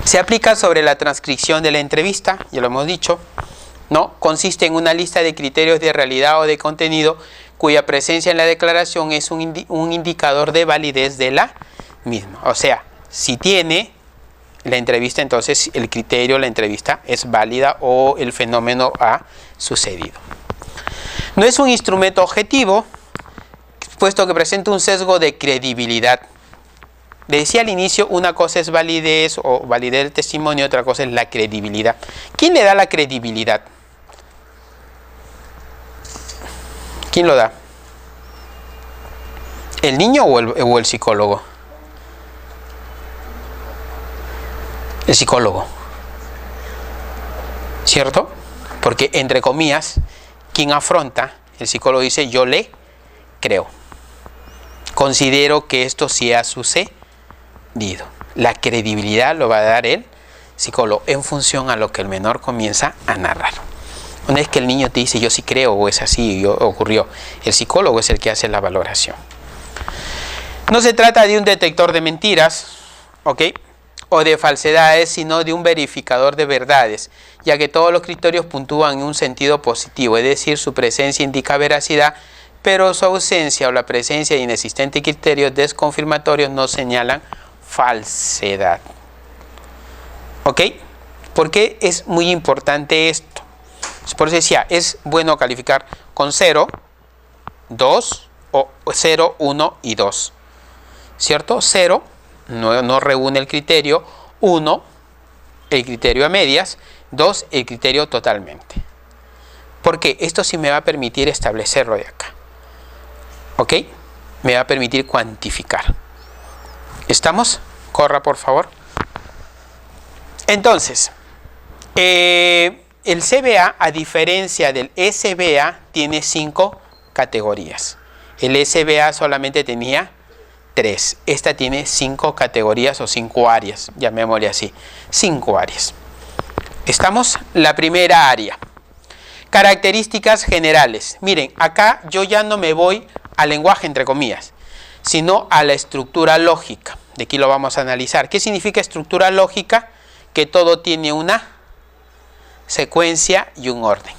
Se aplica sobre la transcripción de la entrevista, ya lo hemos dicho, ¿no? Consiste en una lista de criterios de realidad o de contenido cuya presencia en la declaración es un indicador de validez de la misma. O sea, si tiene la entrevista, entonces el criterio, la entrevista es válida o el fenómeno ha sucedido. No es un instrumento objetivo, puesto que presenta un sesgo de credibilidad. Decía al inicio, una cosa es validez o validez del testimonio, otra cosa es la credibilidad. ¿Quién le da la credibilidad? ¿Quién lo da? ¿El niño o el psicólogo? El psicólogo. ¿Cierto? Porque, entre comillas, quien afronta, el psicólogo dice, yo le creo. Considero que esto sí ha sucedido. La credibilidad lo va a dar el psicólogo en función a lo que el menor comienza a narrar. Una vez que el niño te dice yo sí creo o es así, ocurrió, el psicólogo es el que hace la valoración. No se trata de un detector de mentiras, ¿ok?, o de falsedades, sino de un verificador de verdades, ya que todos los criterios puntúan en un sentido positivo, es decir, su presencia indica veracidad, pero su ausencia o la presencia de inexistentes criterios desconfirmatorios no señalan falsedad. ¿Ok? ¿Por qué es muy importante esto? Por eso decía, es bueno calificar con 0, 2 o 0, 1 y 2. ¿Cierto? 0 no reúne el criterio, 1 el criterio a medias, 2 el criterio totalmente. Porque esto sí me va a permitir establecerlo de acá. ¿Ok? Me va a permitir cuantificar. ¿Estamos? Corra, por favor. Entonces, el CBA, a diferencia del SBA, tiene 5 categorías. El SBA solamente tenía 3. Esta tiene 5 categorías o 5 áreas, llamémosle así. 5 áreas. ¿Estamos? La primera área. Características generales. Miren, acá yo ya no me voy al lenguaje, entre comillas, sino a la estructura lógica. De aquí lo vamos a analizar. ¿Qué significa estructura lógica? Que todo tiene una secuencia y un orden.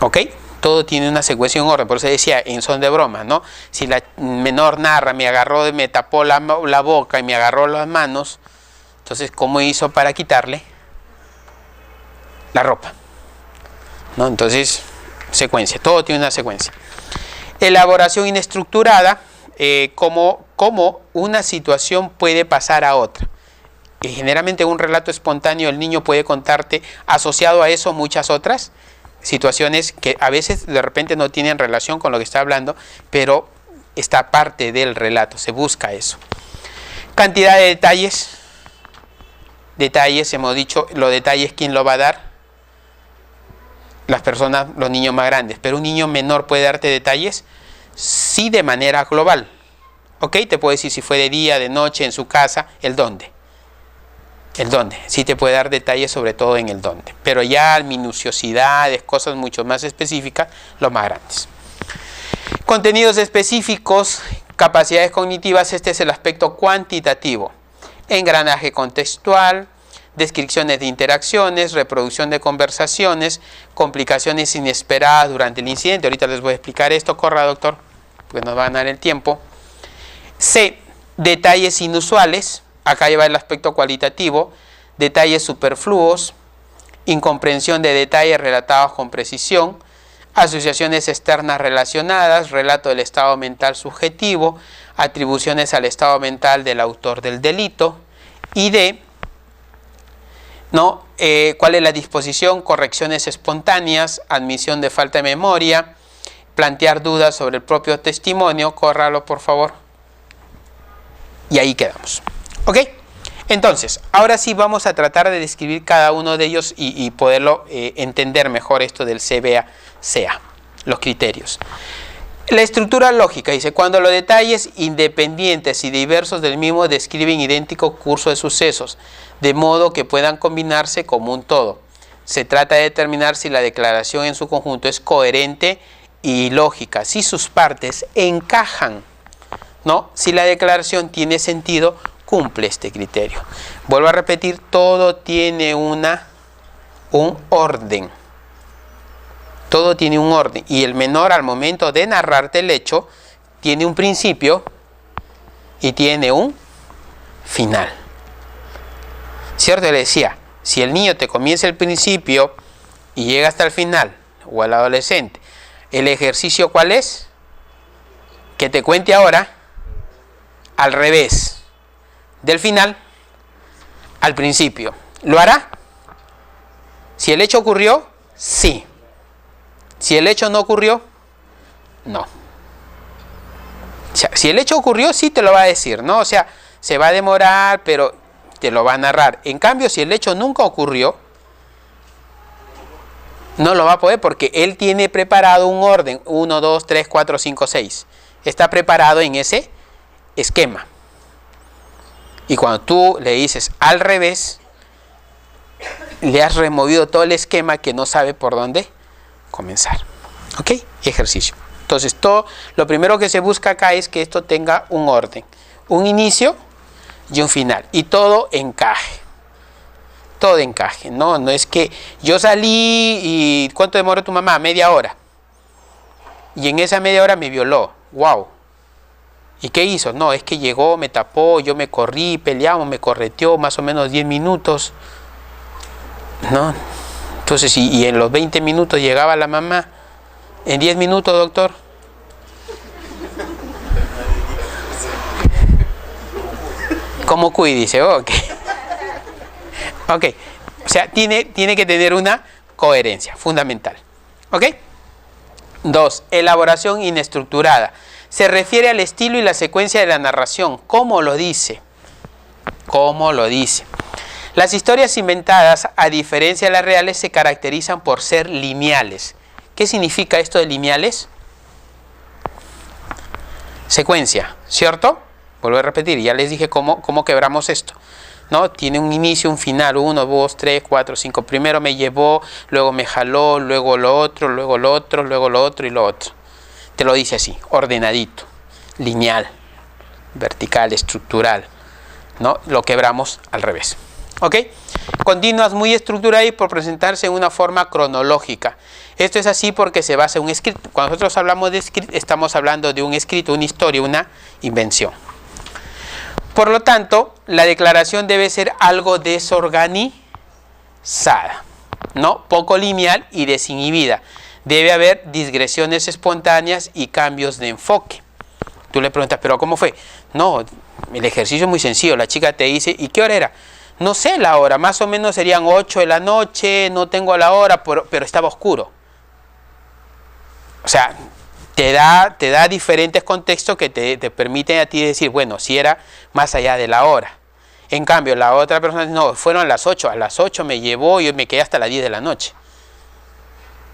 ¿Ok? Todo tiene una secuencia y un orden. Por eso decía en son de broma, ¿no? Si la menor narra, me agarró, me tapó la boca y me agarró las manos, entonces, ¿cómo hizo para quitarle la ropa? ¿No? Entonces, secuencia. Todo tiene una secuencia. Elaboración inestructurada, cómo una situación puede pasar a otra. Y generalmente en un relato espontáneo el niño puede contarte asociado a eso muchas otras situaciones que a veces de repente no tienen relación con lo que está hablando, pero está parte del relato, se busca eso. Cantidad de detalles. Detalles, hemos dicho, los detalles, ¿quién lo va a dar? Las personas, los niños más grandes. Pero un niño menor puede darte detalles, sí, de manera global. ¿Ok? Te puede decir si fue de día, de noche, en su casa, el dónde. El dónde. Sí te puede dar detalles sobre todo en el dónde. Pero ya minuciosidades, cosas mucho más específicas, los más grandes. Contenidos específicos, capacidades cognitivas, este es el aspecto cuantitativo. Engranaje contextual, descripciones de interacciones, reproducción de conversaciones, complicaciones inesperadas durante el incidente. Ahorita les voy a explicar esto. Corra, doctor, porque nos va a ganar el tiempo. C. Detalles inusuales. Acá lleva el aspecto cualitativo. Detalles superfluos. Incomprensión de detalles relatados con precisión. Asociaciones externas relacionadas. Relato del estado mental subjetivo. Atribuciones al estado mental del autor del delito. Y D. ¿No? ¿Cuál es la disposición? Correcciones espontáneas, admisión de falta de memoria, plantear dudas sobre el propio testimonio. Córralo, por favor. Y ahí quedamos. ¿Ok? Entonces, ahora sí vamos a tratar de describir cada uno de ellos y poderlo entender mejor esto del CBA-CA, los criterios. La estructura lógica dice, cuando los detalles independientes y diversos del mismo describen idéntico curso de sucesos, de modo que puedan combinarse como un todo. Se trata de determinar si la declaración en su conjunto es coherente y lógica, si sus partes encajan, ¿no? Si la declaración tiene sentido cumple este criterio. Vuelvo a repetir, todo tiene un orden. Todo tiene un orden. Y el menor, al momento de narrarte el hecho, tiene un principio y tiene un final. ¿Cierto? Le decía, si el niño te comienza el principio y llega hasta el final, o el adolescente, ¿el ejercicio cuál es? Que te cuente ahora al revés, del final al principio. ¿Lo hará? Si el hecho ocurrió, sí. Si el hecho no ocurrió, no. O sea, si el hecho ocurrió, sí te lo va a decir, ¿no? O sea, se va a demorar, pero te lo va a narrar. En cambio, si el hecho nunca ocurrió, no lo va a poder porque él tiene preparado un orden. 1, 2, 3, 4, 5, 6. Está preparado en ese esquema. Y cuando tú le dices al revés, le has removido todo el esquema que no sabe por dónde comenzar. ¿Ok? Ejercicio. Entonces, lo primero que se busca acá es que esto tenga un orden. Un inicio y un final. Y todo encaje. Todo encaje. No es que yo salí y ¿cuánto demoró tu mamá? Media hora. Y en esa media hora me violó. ¡Wow! ¿Y qué hizo? No, es que llegó, me tapó, yo me corrí, peleamos, me correteó más o menos 10 minutos. ¿No? Entonces, y en los 20 minutos llegaba la mamá. En 10 minutos, doctor. ¿Cómo cuida? Dice, ok. Ok. O sea, tiene que tener una coherencia fundamental. ¿Ok? 2. Elaboración inestructurada. Se refiere al estilo y la secuencia de la narración. ¿Cómo lo dice? ¿Cómo lo dice? Las historias inventadas, a diferencia de las reales, se caracterizan por ser lineales. ¿Qué significa esto de lineales? Secuencia, ¿cierto? Vuelvo a repetir, ya les dije cómo quebramos esto. ¿No? Tiene un inicio, un final, 1, 2, 3, 4, 5. Primero me llevó, luego me jaló, luego lo otro, luego lo otro, luego lo otro y lo otro. Te lo dice así, ordenadito, lineal, vertical, estructural. ¿No? Lo quebramos al revés. ¿Ok? Continuas muy estructuradas y por presentarse en una forma cronológica. Esto es así porque se basa en un escrito. Cuando nosotros hablamos de escrito, estamos hablando de un escrito, una historia, una invención. Por lo tanto, la declaración debe ser algo desorganizada, ¿no? Poco lineal y desinhibida. Debe haber digresiones espontáneas y cambios de enfoque. Tú le preguntas, ¿pero cómo fue? No, el ejercicio es muy sencillo. La chica te dice, ¿y qué hora era? No sé la hora, más o menos serían 8 de la noche, no tengo la hora, pero estaba oscuro. O sea, te da diferentes contextos que te permiten a ti decir, bueno, si era más allá de la hora. En cambio, la otra persona dice, no, fueron a las 8 me llevó y yo me quedé hasta las 10 de la noche.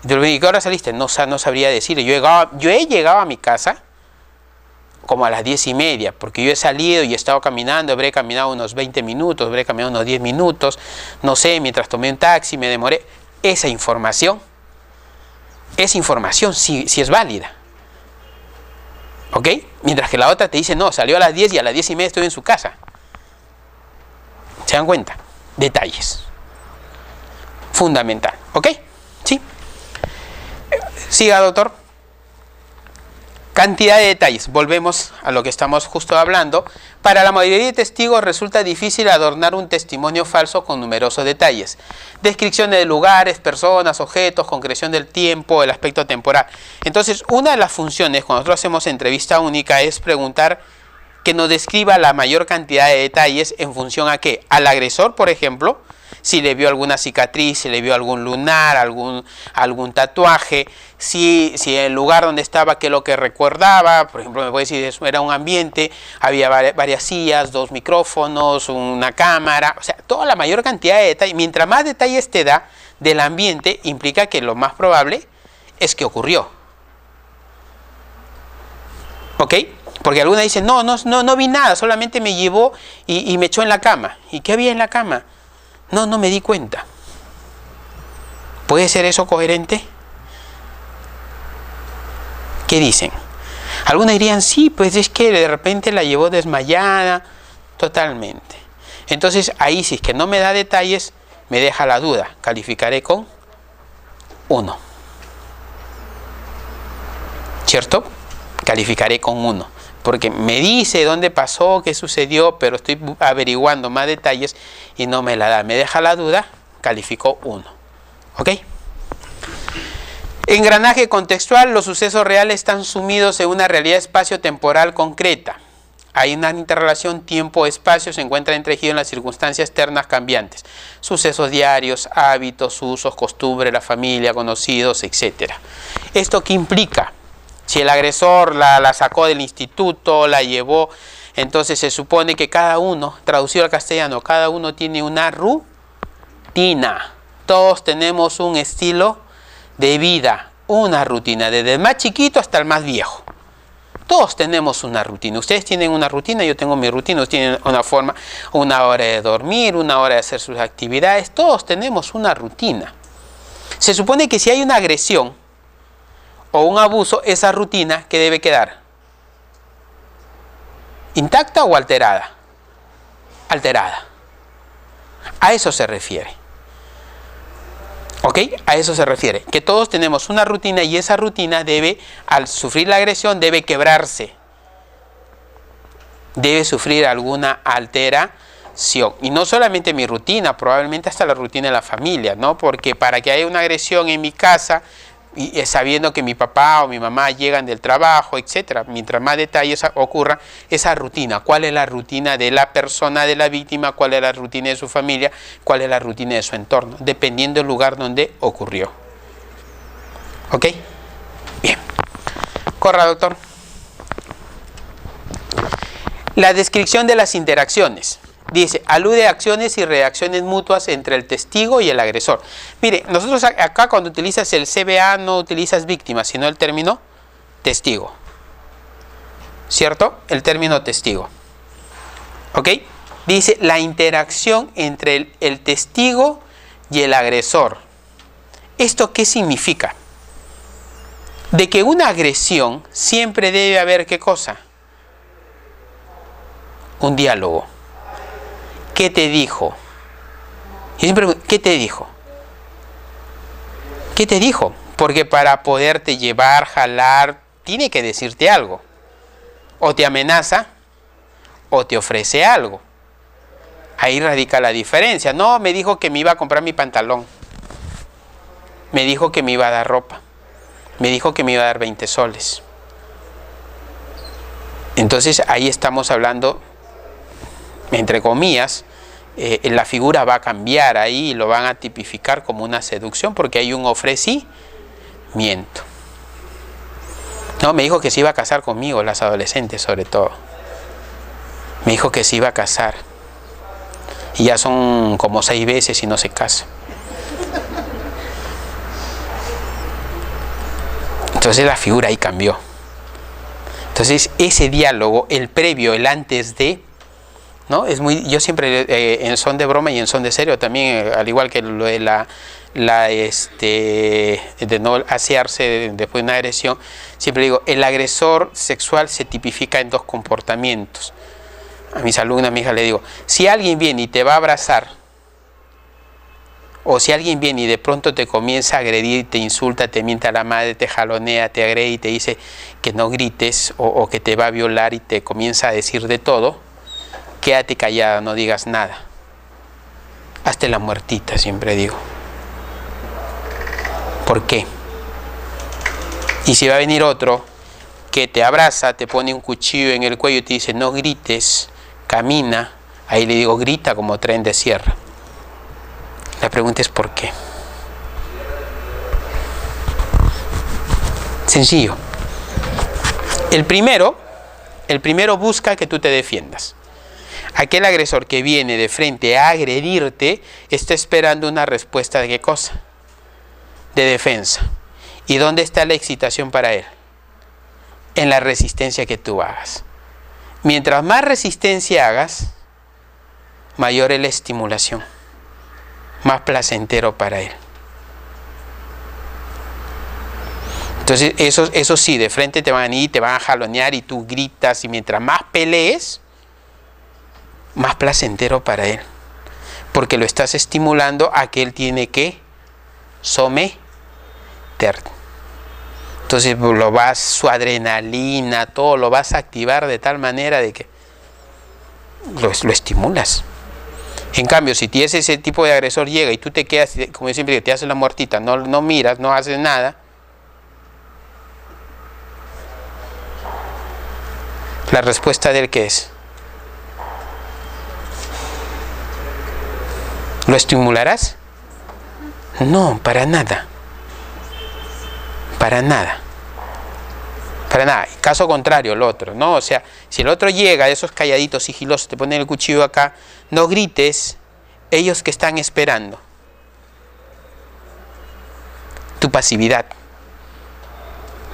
Y yo le digo, ¿qué hora saliste? No sabría decirle. Yo he llegado a mi casa como a las 10:30, porque yo he salido y he estado caminando, habré caminado unos 20 minutos, habré caminado unos 10 minutos, no sé, mientras tomé un taxi, me demoré. Esa información sí es válida. ¿Ok? Mientras que la otra te dice, no, salió a las 10 y a las 10:30 estoy en su casa. ¿Se dan cuenta? Detalles. Fundamental. ¿Ok? ¿Sí? Siga, doctor. Cantidad de detalles. Volvemos a lo que estamos justo hablando. Para la mayoría de testigos resulta difícil adornar un testimonio falso con numerosos detalles. Descripciones de lugares, personas, objetos, concreción del tiempo, el aspecto temporal. Entonces, una de las funciones cuando nosotros hacemos entrevista única es preguntar que nos describa la mayor cantidad de detalles en función a qué. Al agresor, por ejemplo, si le vio alguna cicatriz, si le vio algún lunar, algún tatuaje, si el lugar donde estaba, qué es lo que recordaba. Por ejemplo, me puede decir, eso era un ambiente, había varias sillas, 2 micrófonos, una cámara, o sea, toda la mayor cantidad de detalles. Mientras más detalles te da del ambiente, implica que lo más probable es que ocurrió. ¿Ok? Porque alguna dice, no vi nada, solamente me llevó y me echó en la cama. ¿Y qué había en la cama? No me di cuenta. ¿Puede ser eso coherente? ¿Qué dicen? Algunos dirían, sí, pues es que de repente la llevó desmayada. Totalmente. Entonces ahí, si es que no me da detalles, me deja la duda. Calificaré con 1. ¿Cierto? Calificaré con 1. Porque me dice dónde pasó, qué sucedió, pero estoy averiguando más detalles y no me la da. Me deja la duda, califico 1. ¿Ok? Engranaje contextual. Los sucesos reales están sumidos en una realidad espacio-temporal concreta. Hay una interrelación tiempo-espacio, se encuentra entretejido en las circunstancias externas cambiantes. Sucesos diarios, hábitos, usos, costumbres, la familia, conocidos, etc. ¿Esto qué implica? Si el agresor la sacó del instituto, la llevó, entonces se supone que cada uno, traducido al castellano, cada uno tiene una rutina. Todos tenemos un estilo de vida, una rutina, desde el más chiquito hasta el más viejo. Todos tenemos una rutina. Ustedes tienen una rutina, yo tengo mi rutina. Ustedes tienen una forma, una hora de dormir, una hora de hacer sus actividades. Todos tenemos una rutina. Se supone que si hay una agresión o un abuso, esa rutina, ¿qué debe quedar? ¿Intacta o alterada? Alterada. A eso se refiere. ¿Ok? A eso se refiere. Que todos tenemos una rutina y esa rutina debe, al sufrir la agresión, debe quebrarse. Debe sufrir alguna alteración. Y no solamente mi rutina, probablemente hasta la rutina de la familia, ¿no? Porque para que haya una agresión en mi casa, y sabiendo que mi papá o mi mamá llegan del trabajo, etcétera, mientras más detalles ocurran, esa rutina, cuál es la rutina de la persona, de la víctima, cuál es la rutina de su familia, cuál es la rutina de su entorno, dependiendo del lugar donde ocurrió. ¿Ok? Bien. Corra, doctor. La descripción de las interacciones. Dice, alude a acciones y reacciones mutuas entre el testigo y el agresor. Mire, nosotros acá cuando utilizas el CBA no utilizas víctima, sino el término testigo. ¿Cierto? El término testigo. ¿Ok? Dice, la interacción entre el testigo y el agresor. ¿Esto qué significa? De que una agresión siempre debe haber, ¿qué cosa? Un diálogo. ¿Qué te dijo? Yo siempre pregunto, ¿qué te dijo? ¿Qué te dijo? Porque para poderte llevar, jalar, tiene que decirte algo. O te amenaza, o te ofrece algo. Ahí radica la diferencia. No, me dijo que me iba a comprar mi pantalón. Me dijo que me iba a dar ropa. Me dijo que me iba a dar 20 soles. Entonces ahí estamos hablando, entre comillas, la figura va a cambiar ahí y lo van a tipificar como una seducción porque hay un ofrecimiento. No, me dijo que se iba a casar conmigo, las adolescentes sobre todo. Me dijo que se iba a casar. Y ya son como 6 veces y no se casa. Entonces la figura ahí cambió. Entonces ese diálogo, el previo, el antes de, ¿no? Es muy, yo siempre en son de broma y en son de serio también, al igual que lo de de no asearse después de una agresión, siempre digo, el agresor sexual se tipifica en 2 comportamientos. A mis alumnas, a mi hija le digo, si alguien viene y te va a abrazar, o si alguien viene y de pronto te comienza a agredir, te insulta, te mienta a la madre, te jalonea, te agrede y te dice que no grites o que te va a violar y te comienza a decir de todo, quédate callada, no digas nada. Hazte la muertita, siempre digo. ¿Por qué? Y si va a venir otro que te abraza, te pone un cuchillo en el cuello y te dice no grites, camina, ahí le digo grita como tren de sierra. La pregunta es ¿por qué? Sencillo. El primero busca que tú te defiendas. Aquel agresor que viene de frente a agredirte está esperando una respuesta de ¿qué cosa? De defensa. ¿Y dónde está la excitación para él? En la resistencia que tú hagas. Mientras más resistencia hagas, mayor es la estimulación. Más placentero para él. Entonces eso sí, de frente te van a ir, te van a jalonear y tú gritas y mientras más pelees, más placentero para él. Porque lo estás estimulando a que él tiene que someter. Entonces su adrenalina, todo lo vas a activar de tal manera de que lo estimulas. En cambio, si tienes ese tipo de agresor llega y tú te quedas, como yo siempre digo, te haces la muertita, no miras, no haces nada, la respuesta de él, ¿qué es? ¿Lo estimularás? No, para nada. Para nada. Para nada. Caso contrario, el otro, ¿no? O sea, si el otro llega, esos calladitos, sigilosos, te ponen el cuchillo acá, no grites, ellos que están esperando. Tu pasividad.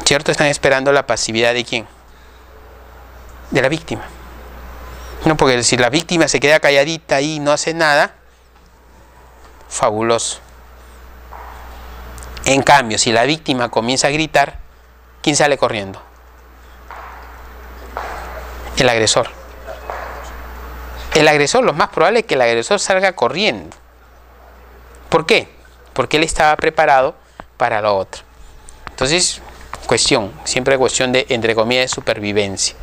¿Cierto? Están esperando la pasividad de ¿quién? De la víctima. No, porque si la víctima se queda calladita y no hace nada, fabuloso. En cambio, si la víctima comienza a gritar, ¿quién sale corriendo? El agresor. El agresor, lo más probable es que el agresor salga corriendo. ¿Por qué? Porque él estaba preparado para lo otro. Entonces, siempre cuestión de, entre comillas, de supervivencia,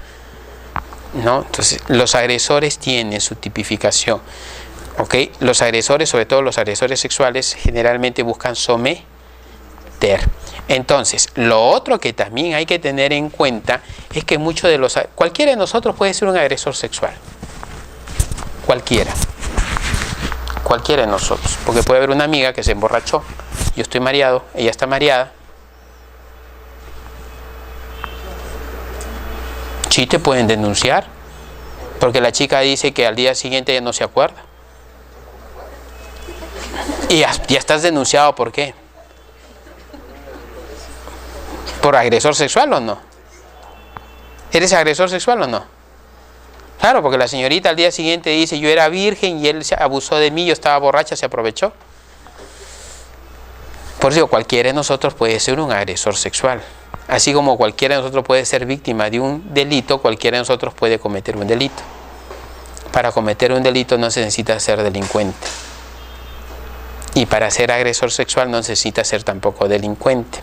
¿no? Entonces, los agresores tienen su tipificación. ¿Ok? Los agresores, sobre todo los agresores sexuales, generalmente buscan someter. Entonces, lo otro que también hay que tener en cuenta es que cualquiera de nosotros puede ser un agresor sexual. Cualquiera de nosotros. Porque puede haber una amiga que se emborrachó, yo estoy mareado, ella está mareada. Sí, te pueden denunciar, porque la chica dice que al día siguiente ya no se acuerda. Y ya estás denunciado, ¿por qué? ¿Por agresor sexual o no? ¿Eres agresor sexual o no? Claro, porque la señorita al día siguiente dice, yo era virgen y él se abusó de mí, yo estaba borracha, se aprovechó. Por eso cualquiera de nosotros puede ser un agresor sexual. Así como cualquiera de nosotros puede ser víctima de un delito, cualquiera de nosotros puede cometer un delito. Para cometer un delito no se necesita ser delincuente. Y para ser agresor sexual no necesita ser tampoco delincuente.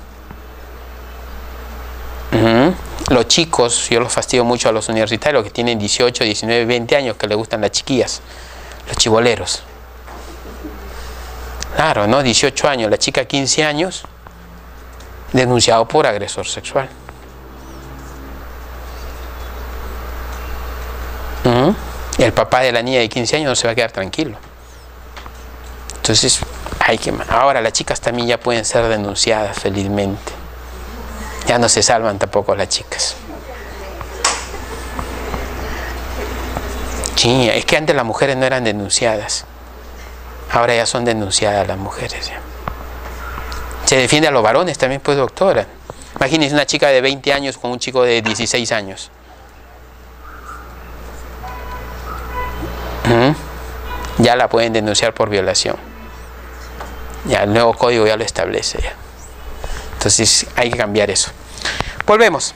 Los chicos, yo los fastidio mucho a los universitarios que tienen 18, 19, 20 años, que les gustan las chiquillas, los chiboleros. Claro, ¿no? 18 años, la chica 15 años, denunciado por agresor sexual. El papá de la niña de 15 años no se va a quedar tranquilo. Entonces, ahora las chicas también ya pueden ser denunciadas felizmente. Ya no se salvan tampoco las chicas. Sí, es que antes las mujeres no eran denunciadas. Ahora ya son denunciadas las mujeres. ¿Ya? Se defiende a los varones también, pues, doctora. Imagínense una chica de 20 años con un chico de 16 años. Ya la pueden denunciar por violación. Ya el nuevo código ya lo establece. Ya. Entonces hay que cambiar eso. Volvemos.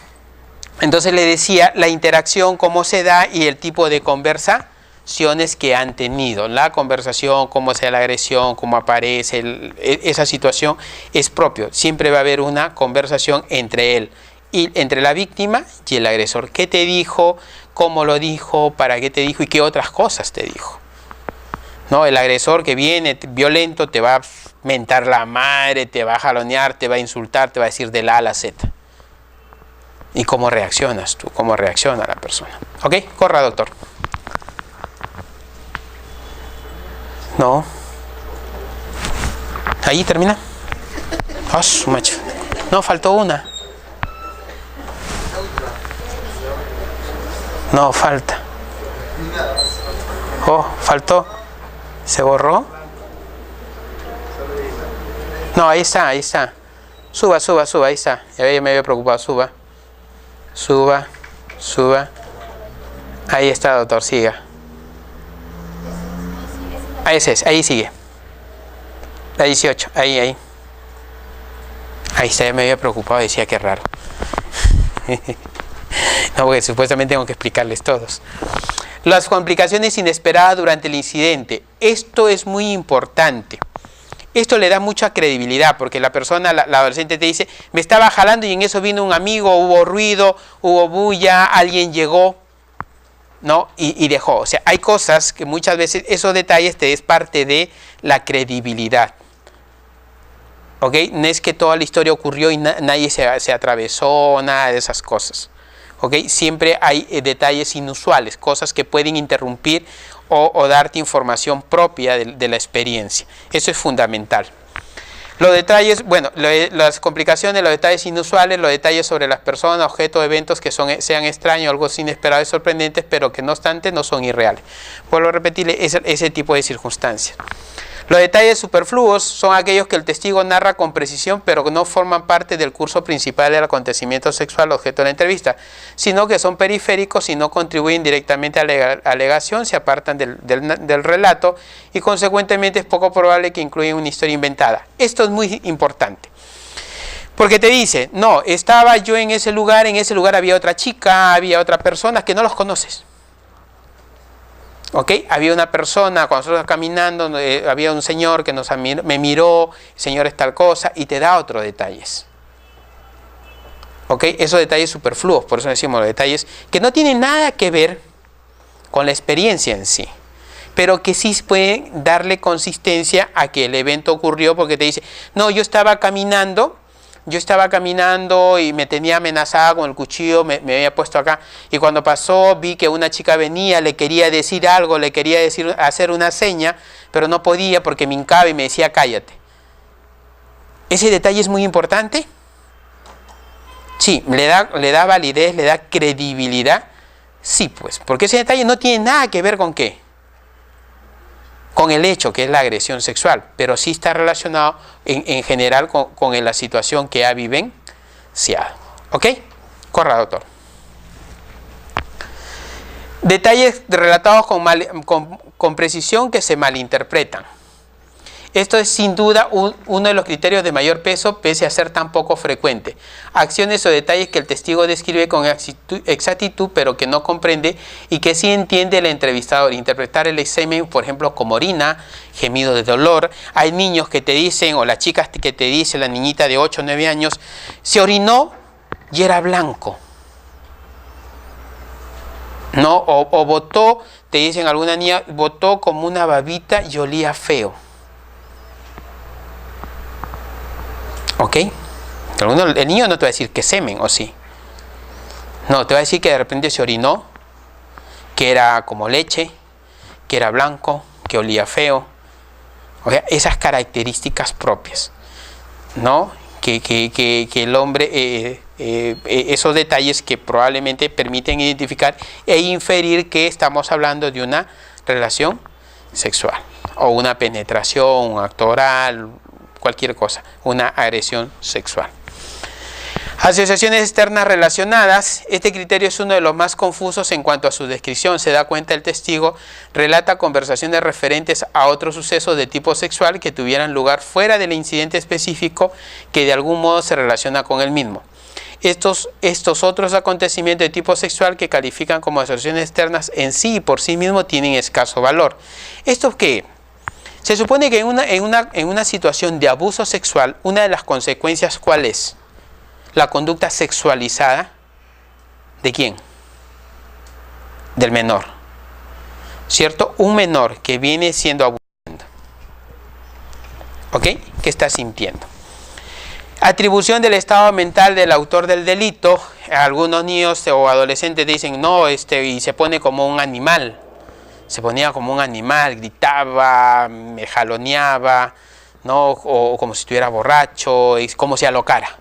Entonces le decía la interacción, cómo se da y el tipo de conversaciones que han tenido. La conversación, cómo sea la agresión, cómo aparece, esa situación es propio. Siempre va a haber una conversación entre entre la víctima y el agresor. ¿Qué te dijo? ¿Cómo lo dijo? ¿Para qué te dijo? ¿Y qué otras cosas te dijo? ¿No? El agresor que viene violento te va a mentar la madre, te va a jalonear, te va a insultar, te va a decir de la A a la Z. ¿Y cómo reaccionas tú? ¿Cómo reacciona la persona? ¿Ok? Corra, doctor. No. ¿Ahí termina? ¡Oh, su macho! No, faltó una. No, falta. Oh, faltó. ¿Se borró? No, ahí está, ahí está. Suba, suba, suba, ahí está. Ya me había preocupado, suba. Suba, suba. Ahí está, doctor, siga. Ahí es, ahí sigue. La 18, ahí. Ahí está, ya me había preocupado, decía que raro. No, porque supuestamente tengo que explicarles todos. Las complicaciones inesperadas durante el incidente. Esto es muy importante. Esto le da mucha credibilidad porque la persona, la adolescente te dice, me estaba jalando y en eso vino un amigo, hubo ruido, hubo bulla, alguien llegó, ¿no? Y dejó. O sea, hay cosas que muchas veces esos detalles te es parte de la credibilidad. ¿Ok? No es que toda la historia ocurrió y nadie se atravesó, nada de esas cosas. ¿Ok? Siempre hay detalles inusuales, cosas que pueden interrumpir o darte información propia de la experiencia. Eso es fundamental. Los detalles, bueno, las complicaciones, los detalles inusuales, los detalles sobre las personas, objetos, eventos que sean extraños, algo inesperados y sorprendentes, pero que no obstante no son irreales. Vuelvo a repetirle ese tipo de circunstancias. Los detalles superfluos son aquellos que el testigo narra con precisión, pero que no forman parte del curso principal del acontecimiento sexual objeto de la entrevista, sino que son periféricos y no contribuyen directamente a la alegación, se apartan del relato y consecuentemente es poco probable que incluyan una historia inventada. Esto es muy importante. Porque te dice, no, estaba yo en ese lugar había otra chica, había otra persona que no los conoces. ¿Ok? Había una persona, cuando nosotros caminando, había un señor que me miró, el señor es tal cosa, y te da otros detalles. ¿Ok? Esos detalles superfluos, por eso decimos los detalles que no tienen nada que ver con la experiencia en sí, pero que sí pueden darle consistencia a que el evento ocurrió, porque te dice, no, yo estaba caminando y me tenía amenazada con el cuchillo, me había puesto acá, y cuando pasó vi que una chica venía, le quería decir algo, hacer una seña, pero no podía porque me hincaba y me decía cállate. ¿Ese detalle es muy importante? Sí, le da validez, le da credibilidad. Sí, pues, porque ese detalle no tiene nada que ver con ¿qué? Con el hecho que es la agresión sexual, pero sí está relacionado en general con la situación que ha vivenciado. ¿Ok? Corra, doctor. Detalles relatados con precisión que se malinterpretan. Esto es sin duda uno de los criterios de mayor peso, pese a ser tan poco frecuente. Acciones o detalles que el testigo describe con exactitud, pero que no comprende y que sí entiende el entrevistador. Interpretar el semen, por ejemplo, como orina, gemido de dolor. Hay niños que te dicen, o las chicas que te dicen, la niñita de 8 o 9 años, se orinó y era blanco. ¿No? O botó, te dicen alguna niña, botó como una babita y olía feo. ¿Ok? El niño no te va a decir que semen, ¿o sí? No, te va a decir que de repente se orinó, que era como leche, que era blanco, que olía feo. O sea, esas características propias, ¿no? Que el hombre, esos detalles que probablemente permiten identificar e inferir que estamos hablando de una relación sexual, o una penetración, un acto oral, cualquier cosa, una agresión sexual. Asociaciones externas relacionadas. Este criterio es uno de los más confusos en cuanto a su descripción. Se da cuenta el testigo, relata conversaciones referentes a otros sucesos de tipo sexual que tuvieran lugar fuera del incidente específico que de algún modo se relaciona con el mismo. Estos otros acontecimientos de tipo sexual que califican como asociaciones externas en sí y por sí mismo tienen escaso valor. ¿Esto qué? Se supone que en una situación de abuso sexual, una de las consecuencias, ¿cuál es? La conducta sexualizada, ¿de quién? Del menor, ¿cierto? Un menor que viene siendo abusado, ¿ok? ¿Qué está sintiendo? Atribución del estado mental del autor del delito. Algunos niños o adolescentes dicen, no, y se pone como un animal. Se ponía como un animal, gritaba, me jaloneaba, ¿no? O como si estuviera borracho, como si alocara.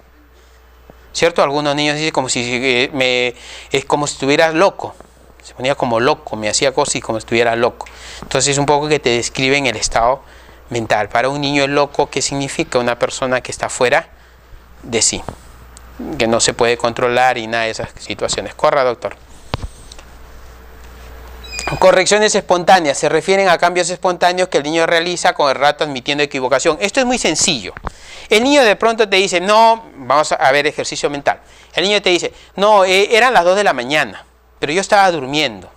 ¿Cierto? Algunos niños dicen como es como si estuviera loco. Se ponía como loco, me hacía cosas y como si estuviera loco. Entonces es un poco que te describen el estado mental. Para un niño loco, ¿qué significa? Una persona que está fuera de sí, que no se puede controlar y nada de esas situaciones. Corra, doctor. Correcciones espontáneas. Se refieren a cambios espontáneos que el niño realiza con el rato admitiendo equivocación. Esto es muy sencillo. El niño de pronto te dice, no, vamos a ver ejercicio mental. El niño te dice, no, eran las 2 de la mañana, pero yo estaba durmiendo.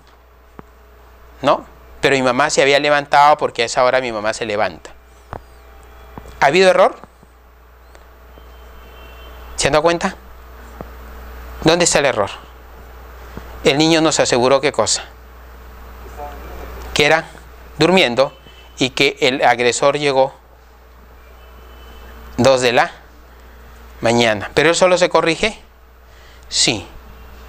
¿no? Pero mi mamá se había levantado porque a esa hora mi mamá se levanta. ¿Ha habido error? ¿Se han dado cuenta? ¿Dónde está el error? El niño nos aseguró qué cosa. Que era durmiendo y que el agresor llegó 2 de la mañana. ¿Pero él solo se corrige? Sí.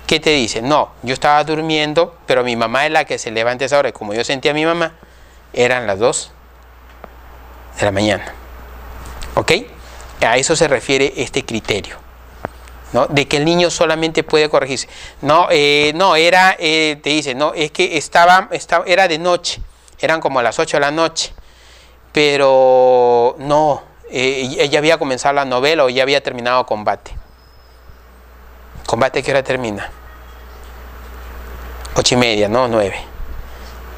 ¿Qué te dice? No, yo estaba durmiendo, pero mi mamá es la que se levanta a esa hora. Y como yo sentía a mi mamá, eran las 2 de la mañana. ¿Ok? A eso se refiere este criterio, ¿no? De que el niño solamente puede corregirse. No, te dice, no, es que era de noche, eran como las 8 de la noche, pero no, ella había comenzado la novela o ya había terminado combate. ¿Combate qué hora termina? 8:30, no, 9.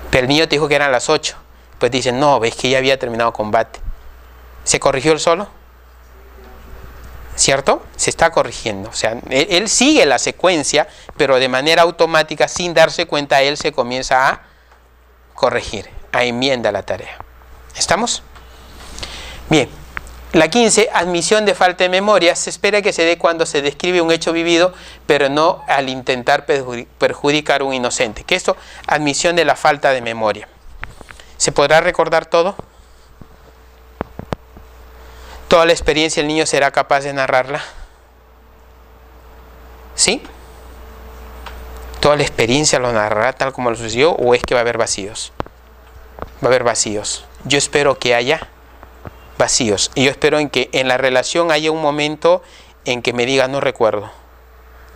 Pero el niño te dijo que eran las 8. Pues dicen, no, ves que ya había terminado combate. ¿Se corrigió él solo? ¿Cierto? Se está corrigiendo. O sea, él sigue la secuencia, pero de manera automática, sin darse cuenta, él se comienza a corregir, a enmienda la tarea. ¿Estamos? Bien. La 15, admisión de falta de memoria, se espera que se dé cuando se describe un hecho vivido, pero no al intentar perjudicar a un inocente. ¿Qué es esto? Admisión de la falta de memoria. ¿Se podrá recordar todo? ¿Toda la experiencia el niño será capaz de narrarla? ¿Sí? ¿Toda la experiencia lo narrará tal como lo sucedió o es que va a haber vacíos? Va a haber vacíos. Yo espero que haya vacíos. Y yo espero en que en la relación haya un momento en que me diga no recuerdo,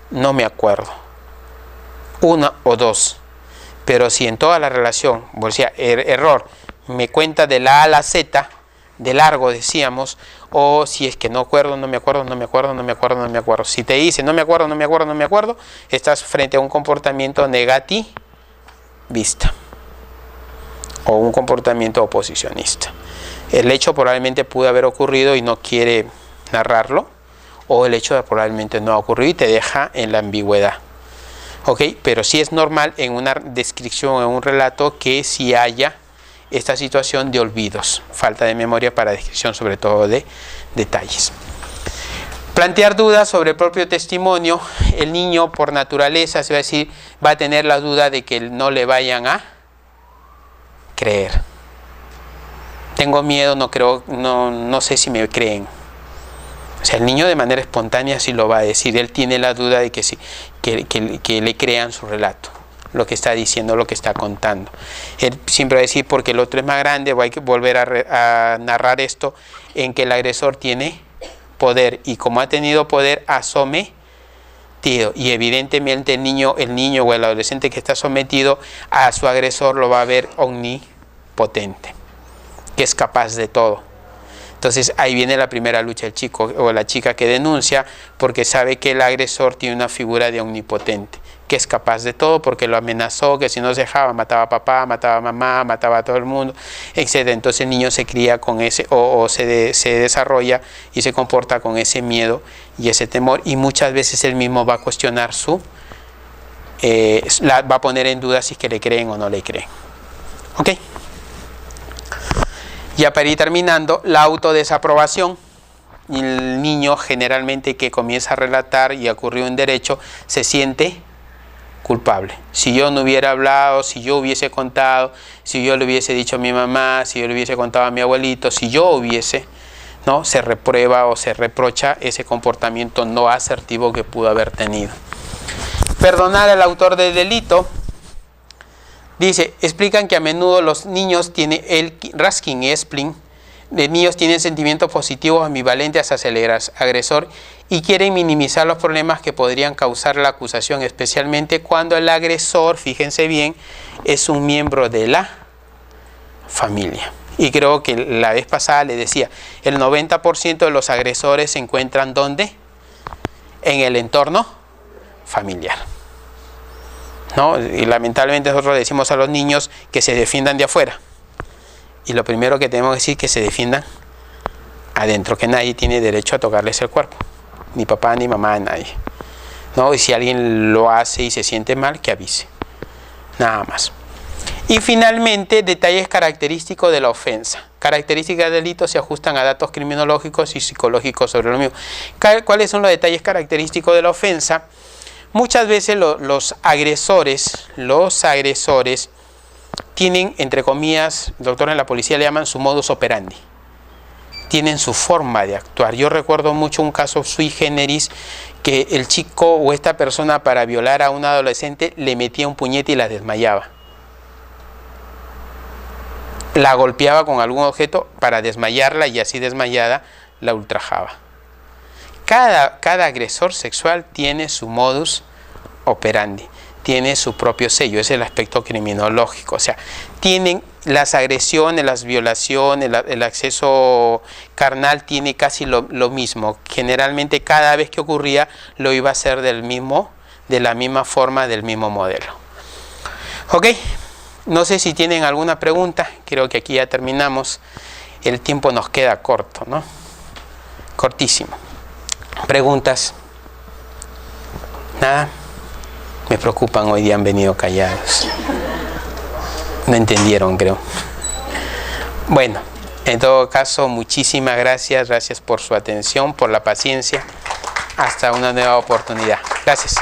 no me acuerdo. 1 o 2. Pero si en toda la relación, o sea, error, me cuenta de la A a la Z, de largo decíamos, o si es que no acuerdo, no me acuerdo, no me acuerdo, no me acuerdo, no me acuerdo. Si te dice no me acuerdo, no me acuerdo, no me acuerdo, estás frente a un comportamiento negativista o un comportamiento oposicionista. El hecho probablemente pudo haber ocurrido y no quiere narrarlo, o el hecho probablemente no ha ocurrido y te deja en la ambigüedad. ¿Ok? Pero sí es normal en una descripción, en un relato, que sí haya esta situación de olvidos, falta de memoria para descripción sobre todo de detalles. Plantear dudas sobre el propio testimonio. El niño por naturaleza se va a decir, va a tener la duda de que no le vayan a creer. Tengo miedo, no creo, no sé si me creen. O sea, el niño de manera espontánea sí lo va a decir. Él tiene la duda de que, sí, que le crean su relato, lo que está diciendo, lo que está contando. Él siempre va a decir, porque el otro es más grande, hay que volver a narrar esto, en que el agresor tiene poder. Y como ha tenido poder, ha sometido. Y evidentemente el niño o el adolescente que está sometido a su agresor lo va a ver omnipotente, que es capaz de todo. Entonces ahí viene la primera lucha del chico o la chica que denuncia, porque sabe que el agresor tiene una figura de omnipotente, que es capaz de todo, porque lo amenazó, que si no se dejaba mataba a papá, mataba a mamá, mataba a todo el mundo, etc. Entonces el niño se cría con ese, o se desarrolla y se comporta con ese miedo y ese temor, y muchas veces él mismo va a cuestionar va a poner en duda si es que le creen o no le creen. ¿Ok? Ya para ir terminando, la autodesaprobación. El niño generalmente que comienza a relatar y ocurrió un derecho se siente culpable. Si yo no hubiera hablado, si yo hubiese contado, si yo le hubiese dicho a mi mamá, si yo le hubiese contado a mi abuelito, si yo hubiese, ¿no? Se reprueba o se reprocha ese comportamiento no asertivo que pudo haber tenido. Perdonar al autor del delito. Dice, explican que a menudo los niños tienen, Raskin y Esplin, de niños tienen sentimientos positivos ambivalentes hacia el agresor y quieren minimizar los problemas que podrían causar la acusación, especialmente cuando el agresor, fíjense bien, es un miembro de la familia. Y creo que la vez pasada les decía, el 90% de los agresores se encuentran ¿dónde? En el entorno familiar. ¿No? Y lamentablemente nosotros le decimos a los niños que se defiendan de afuera. Y lo primero que tenemos que decir es que se defiendan adentro, que nadie tiene derecho a tocarles el cuerpo. Ni papá, ni mamá, nadie. ¿No? Y si alguien lo hace y se siente mal, que avise. Nada más. Y finalmente, detalles característicos de la ofensa. Características del delito se ajustan a datos criminológicos y psicológicos sobre lo mismo. ¿Cuáles son los detalles característicos de la ofensa? Muchas veces los agresores tienen, entre comillas, el doctor en la policía le llaman su modus operandi. Tienen su forma de actuar. Yo recuerdo mucho un caso sui generis que el chico o esta persona para violar a una adolescente le metía un puñete y la desmayaba. La golpeaba con algún objeto para desmayarla y así desmayada la ultrajaba. Cada agresor sexual tiene su modus operandi, tiene su propio sello, es el aspecto criminológico. O sea, tienen las agresiones, las violaciones, el acceso carnal tiene casi lo mismo. Generalmente cada vez que ocurría lo iba a hacer de la misma forma, del mismo modelo. ¿Ok? No sé si tienen alguna pregunta. Creo que aquí ya terminamos. El tiempo nos queda corto, ¿no? Cortísimo. ¿Preguntas? ¿Nada? Me preocupan, hoy día han venido callados. No entendieron, creo. Bueno, en todo caso, muchísimas gracias. Gracias por su atención, por la paciencia. Hasta una nueva oportunidad. Gracias.